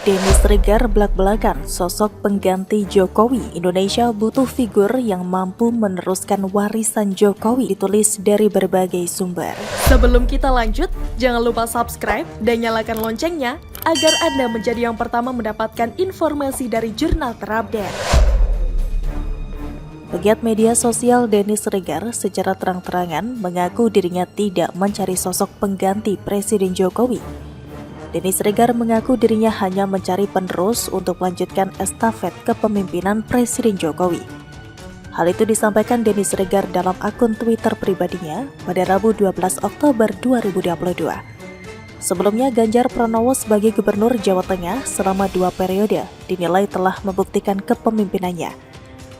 Denny Sregar belak-belakan sosok pengganti Jokowi. Indonesia butuh figur yang mampu meneruskan warisan Jokowi, ditulis dari berbagai sumber. Sebelum kita lanjut, jangan lupa subscribe dan nyalakan loncengnya agar Anda menjadi yang pertama mendapatkan informasi dari jurnal terupdate. Pegiat media sosial Denny Sregar secara terang-terangan mengaku dirinya tidak mencari sosok pengganti Presiden Jokowi. Denny Sregar mengaku dirinya hanya mencari penerus untuk melanjutkan estafet kepemimpinan Presiden Jokowi. Hal itu disampaikan Denny Sregar dalam akun Twitter pribadinya pada Rabu 12 Oktober 2022. Sebelumnya, Ganjar Pranowo sebagai Gubernur Jawa Tengah selama 2 periode dinilai telah membuktikan kepemimpinannya.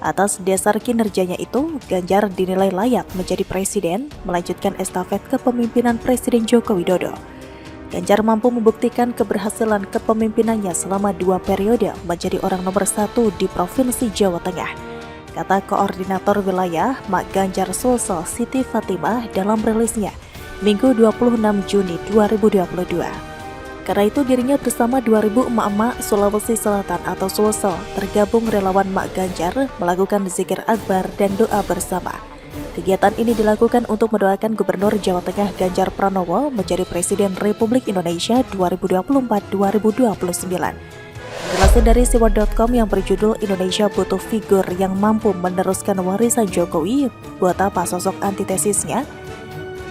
Atas dasar kinerjanya itu, Ganjar dinilai layak menjadi presiden melanjutkan estafet kepemimpinan Presiden Joko Widodo. Ganjar mampu membuktikan keberhasilan kepemimpinannya selama 2 periode menjadi orang nomor 1 di Provinsi Jawa Tengah, kata Koordinator Wilayah Mak Ganjar Sulsel Siti Fatimah dalam rilisnya Minggu 26 Juni 2022. Karena itu dirinya bersama 2000 emak-emak Sulawesi Selatan atau Sulsel tergabung relawan Mak Ganjar melakukan zikir akbar dan doa bersama. Kegiatan ini dilakukan untuk mendoakan Gubernur Jawa Tengah Ganjar Pranowo menjadi Presiden Republik Indonesia 2024-2029. Penjelasan dari siwar.com yang berjudul Indonesia butuh figur yang mampu meneruskan warisan Jokowi, buat apa sosok antitesisnya?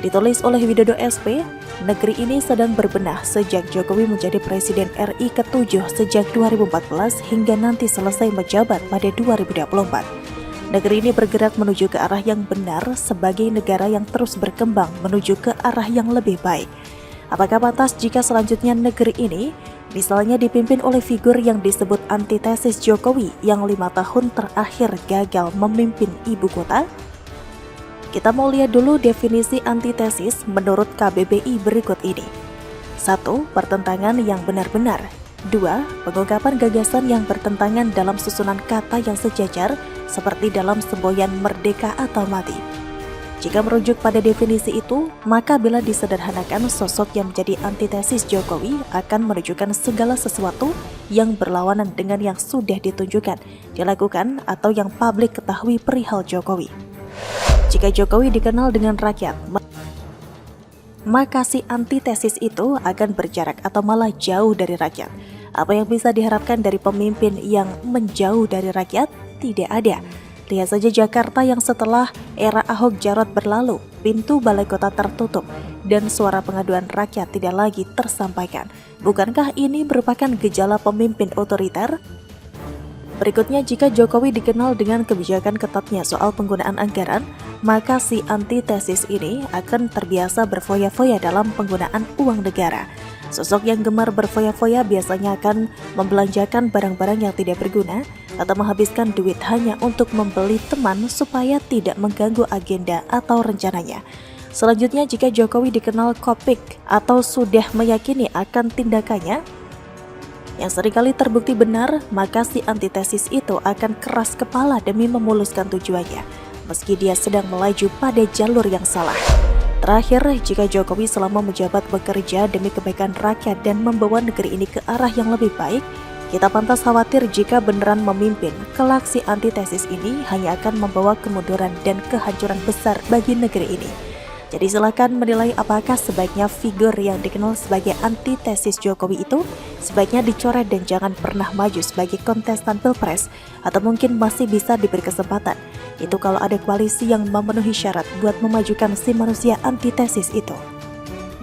Ditulis oleh Widodo SP, negeri ini sedang berbenah sejak Jokowi menjadi Presiden RI ke-7 sejak 2014 hingga nanti selesai menjabat pada 2024. Negeri ini bergerak menuju ke arah yang benar sebagai negara yang terus berkembang menuju ke arah yang lebih baik. Apakah pantas jika selanjutnya negeri ini misalnya dipimpin oleh figur yang disebut antitesis Jokowi yang 5 tahun terakhir gagal memimpin ibu kota? Kita mau lihat dulu definisi antitesis menurut KBBI berikut ini. 1. Pertentangan yang benar-benar. 2. Pengungkapan gagasan yang bertentangan dalam susunan kata yang sejajar seperti dalam semboyan merdeka atau mati. Jika merujuk pada definisi itu, maka bila disederhanakan sosok yang menjadi antitesis Jokowi akan menunjukkan segala sesuatu yang berlawanan dengan yang sudah ditunjukkan, dilakukan atau yang publik ketahui perihal Jokowi. Jika Jokowi dikenal dengan rakyat, maka si antitesis itu akan berjarak atau malah jauh dari rakyat. Apa yang bisa diharapkan dari pemimpin yang menjauh dari rakyat? Tidak ada. Lihat saja Jakarta yang setelah era Ahok Jarot berlalu, pintu balai kota tertutup dan suara pengaduan rakyat tidak lagi tersampaikan. Bukankah ini merupakan gejala pemimpin otoriter? Berikutnya, jika Jokowi dikenal dengan kebijakan ketatnya soal penggunaan anggaran, maka si antitesis ini akan terbiasa berfoya-foya dalam penggunaan uang negara. Sosok yang gemar berfoya-foya biasanya akan membelanjakan barang-barang yang tidak berguna atau menghabiskan duit hanya untuk membeli teman supaya tidak mengganggu agenda atau rencananya. Selanjutnya, jika Jokowi dikenal kopik atau sudah meyakini akan tindakannya yang seringkali terbukti benar, maka si antitesis itu akan keras kepala demi memuluskan tujuannya, meski dia sedang melaju pada jalur yang salah. Terakhir, jika Jokowi selama menjabat bekerja demi kebaikan rakyat dan membawa negeri ini ke arah yang lebih baik, kita pantas khawatir jika beneran memimpin, kelak si antitesis ini hanya akan membawa kemunduran dan kehancuran besar bagi negeri ini. Jadi silakan menilai apakah sebaiknya figur yang dikenal sebagai antitesis Jokowi itu sebaiknya dicoret dan jangan pernah maju sebagai kontestan pilpres, atau mungkin masih bisa diberi kesempatan. Itu kalau ada koalisi yang memenuhi syarat buat memajukan si manusia antitesis itu.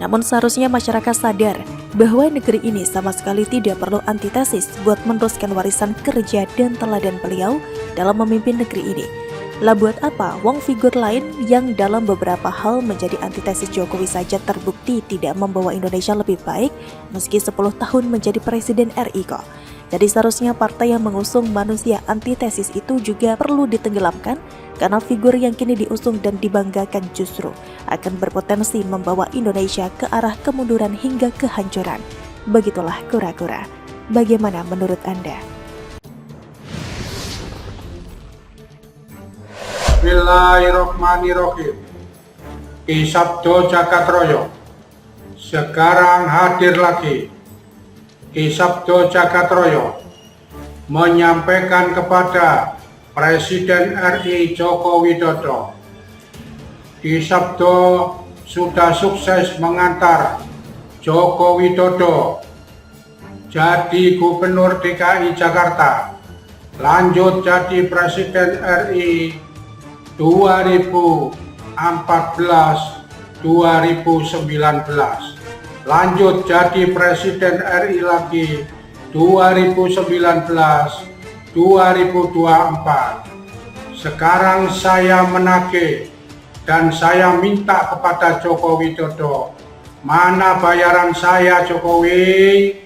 Namun seharusnya masyarakat sadar bahwa negeri ini sama sekali tidak perlu antitesis buat meneruskan warisan kerja dan teladan beliau dalam memimpin negeri ini. Lah buat apa wong figur lain yang dalam beberapa hal menjadi antitesis Jokowi saja terbukti tidak membawa Indonesia lebih baik meski 10 tahun menjadi Presiden RI kok. Jadi seharusnya partai yang mengusung manusia antitesis itu juga perlu ditenggelamkan karena figur yang kini diusung dan dibanggakan justru akan berpotensi membawa Indonesia ke arah kemunduran hingga kehancuran. Begitulah kura-kura. Bagaimana menurut Anda? Bismillahirrahmanirrahim. Ki Sabdo Jagat Raya. Sekarang hadir lagi Ki Sabdo Jagatroyo menyampaikan kepada Presiden RI Joko Widodo, Ki Sabdo sudah sukses mengantar Joko Widodo jadi Gubernur DKI Jakarta, lanjut jadi Presiden RI 2014-2019, lanjut jadi Presiden RI lagi 2019-2024. Sekarang saya menagih dan saya minta kepada Joko Widodo, mana bayaran saya Jokowi?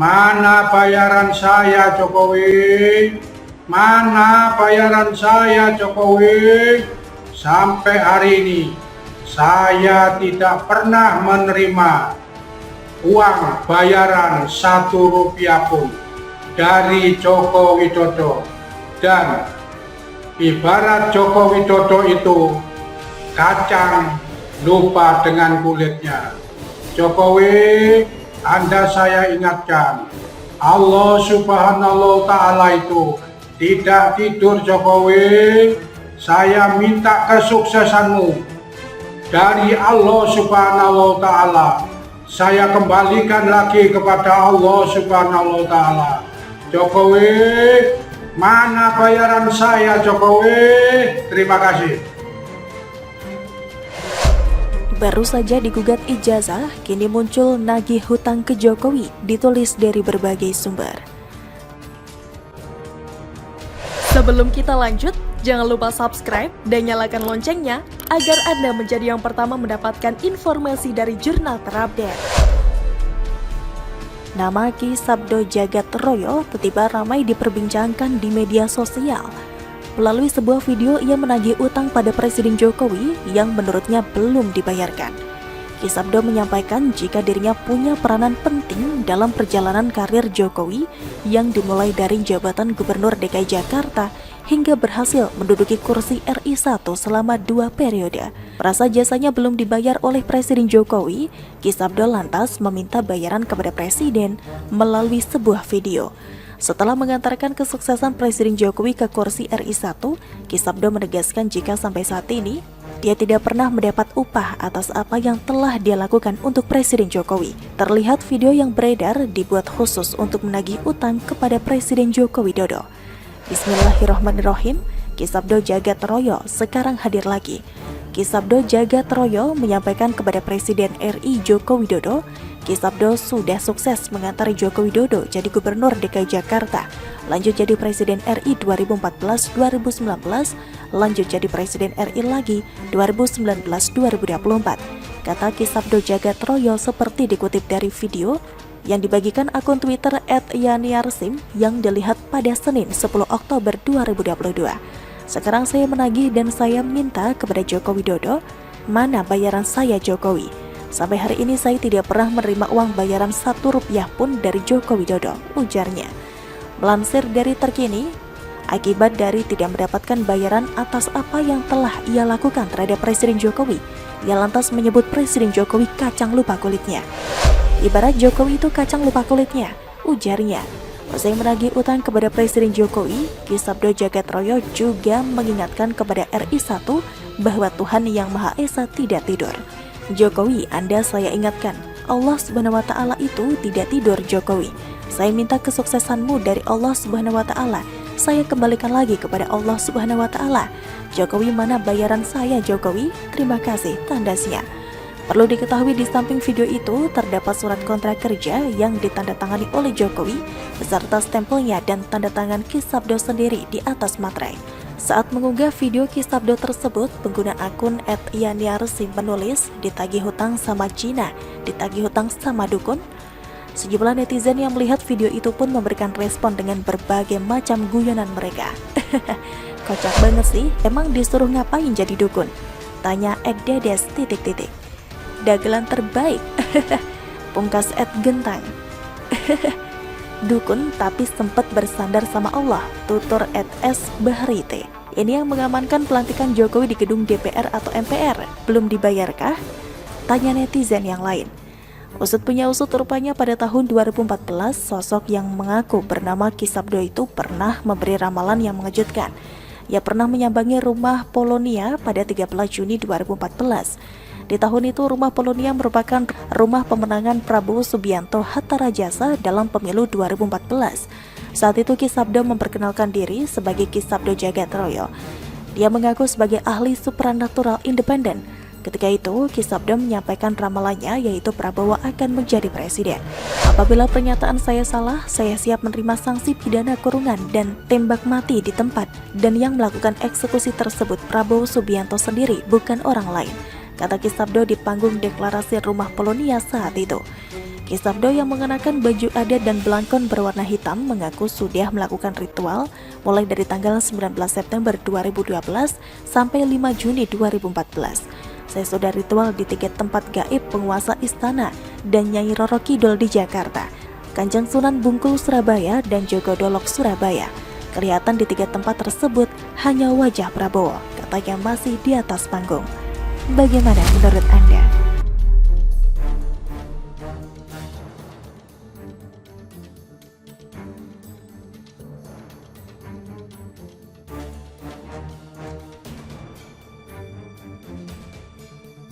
Mana bayaran saya Jokowi? Mana bayaran saya Jokowi? Sampai hari ini saya tidak pernah menerima uang bayaran 1 rupiah pun dari Joko Widodo. Dan ibarat Joko Widodo itu kacang lupa dengan kulitnya. Jokowi, Anda saya ingatkan, Allah Subhanahu wa Ta'ala itu tidak tidur Jokowi. Saya minta kesuksesanmu dari Allah Subhanahu wa Ta'ala. Saya kembalikan lagi kepada Allah Subhanahu wa Ta'ala. Jokowi, mana bayaran saya Jokowi? Terima kasih. Baru saja digugat ijazah, kini muncul nagih hutang ke Jokowi, ditulis dari berbagai sumber. Sebelum kita lanjut, jangan lupa subscribe dan nyalakan loncengnya agar Anda menjadi yang pertama mendapatkan informasi dari jurnal terupdate. Nama Ki Sabdo Jagatroyo tiba-tiba ramai diperbincangkan di media sosial. Melalui sebuah video, ia menagih utang pada Presiden Jokowi yang menurutnya belum dibayarkan. Ki Sabdo menyampaikan jika dirinya punya peranan penting dalam perjalanan karir Jokowi yang dimulai dari jabatan Gubernur DKI Jakarta hingga berhasil menduduki kursi RI 1 selama 2 periode. Merasa jasanya belum dibayar oleh Presiden Jokowi, Ki Sabdo lantas meminta bayaran kepada Presiden melalui sebuah video. Setelah mengantarkan kesuksesan Presiden Jokowi ke kursi RI 1, Ki Sabdo menegaskan jika sampai saat ini dia tidak pernah mendapat upah atas apa yang telah dia lakukan untuk Presiden Jokowi. Terlihat video yang beredar dibuat khusus untuk menagih utang kepada Presiden Joko Widodo. Bismillahirrahmanirrahim, Ki Sabdo Jagatroyo sekarang hadir lagi. Ki Sabdo Jagatroyo menyampaikan kepada Presiden RI Joko Widodo, Ki Sabdo sudah sukses mengantar Joko Widodo jadi Gubernur DKI Jakarta, lanjut jadi Presiden RI 2014-2019, lanjut jadi Presiden RI lagi 2019-2024. Kata Ki Sabdo Jagatroyo seperti dikutip dari video yang dibagikan akun Twitter @yaniarsim yang dilihat pada Senin 10 Oktober 2022. Sekarang saya menagih dan saya minta kepada Joko Widodo, mana bayaran saya Jokowi? Sampai hari ini saya tidak pernah menerima uang bayaran 1 rupiah pun dari Joko Widodo, ujarnya. Melansir dari Terkini, akibat dari tidak mendapatkan bayaran atas apa yang telah ia lakukan terhadap Presiden Jokowi, ia lantas menyebut Presiden Jokowi kacang lupa kulitnya. Ibarat Jokowi itu kacang lupa kulitnya, ujarnya. Usai menagih utang kepada Presiden Jokowi, Ki Sabdo Jagatroyo juga mengingatkan kepada RI 1 bahwa Tuhan Yang Maha Esa tidak tidur. Jokowi, Anda saya ingatkan, Allah Subhanahu wa Ta'ala itu tidak tidur Jokowi. Saya minta kesuksesanmu dari Allah Subhanahu wa Ta'ala. Saya kembalikan lagi kepada Allah Subhanahu wa Ta'ala. Jokowi, mana bayaran saya Jokowi? Terima kasih, tandasnya. Perlu diketahui di samping video itu terdapat surat kontrak kerja yang ditandatangani oleh Jokowi beserta stempelnya dan tanda tangan Ki Sabdo sendiri di atas materai. Saat mengunggah video Ki Sabdo tersebut, pengguna akun @yaniarsim menulis ditagih hutang sama Cina, ditagih hutang sama dukun. Sejumlah netizen yang melihat video itu pun memberikan respon dengan berbagai macam guyonan mereka. Kocak banget sih, emang disuruh ngapain jadi dukun? Tanya @dedes. Dagelan terbaik. Pungkas @gentang. Dukun tapi sempat bersandar sama Allah, tutur @sbahrite. Ini yang mengamankan pelantikan Jokowi di gedung DPR atau MPR. Belum dibayarkah? Tanya netizen yang lain. Usut punya usut, rupanya pada tahun 2014, sosok yang mengaku bernama Ki Sabdo itu pernah memberi ramalan yang mengejutkan. Ia pernah menyambangi rumah Polonia pada 13 Juni 2014. Di tahun itu, rumah Polonia merupakan rumah pemenangan Prabowo Subianto Hatta Rajasa dalam pemilu 2014. Saat itu Ki Sabdo memperkenalkan diri sebagai Ki Sabdo Jagat Royo. Dia mengaku sebagai ahli supranatural independen. Ketika itu, Ki Sabdo menyampaikan ramalannya, yaitu Prabowo akan menjadi presiden. Apabila pernyataan saya salah, saya siap menerima sanksi pidana kurungan dan tembak mati di tempat. Dan yang melakukan eksekusi tersebut Prabowo Subianto sendiri, bukan orang lain, kata Ki Sabdo di panggung deklarasi rumah Polonia saat itu. Ki Sabdo yang mengenakan baju adat dan belangkon berwarna hitam mengaku sudah melakukan ritual mulai dari tanggal 19 September 2012 sampai 5 Juni 2014. Saya sudah ritual di 3 tempat gaib penguasa istana dan Nyai Roro Kidul di Jakarta, Kanjeng Sunan Bungkul Surabaya, dan Jogodolok Surabaya. Kelihatan di 3 tempat tersebut hanya wajah Prabowo, katanya masih di atas panggung. Bagaimana menurut Anda?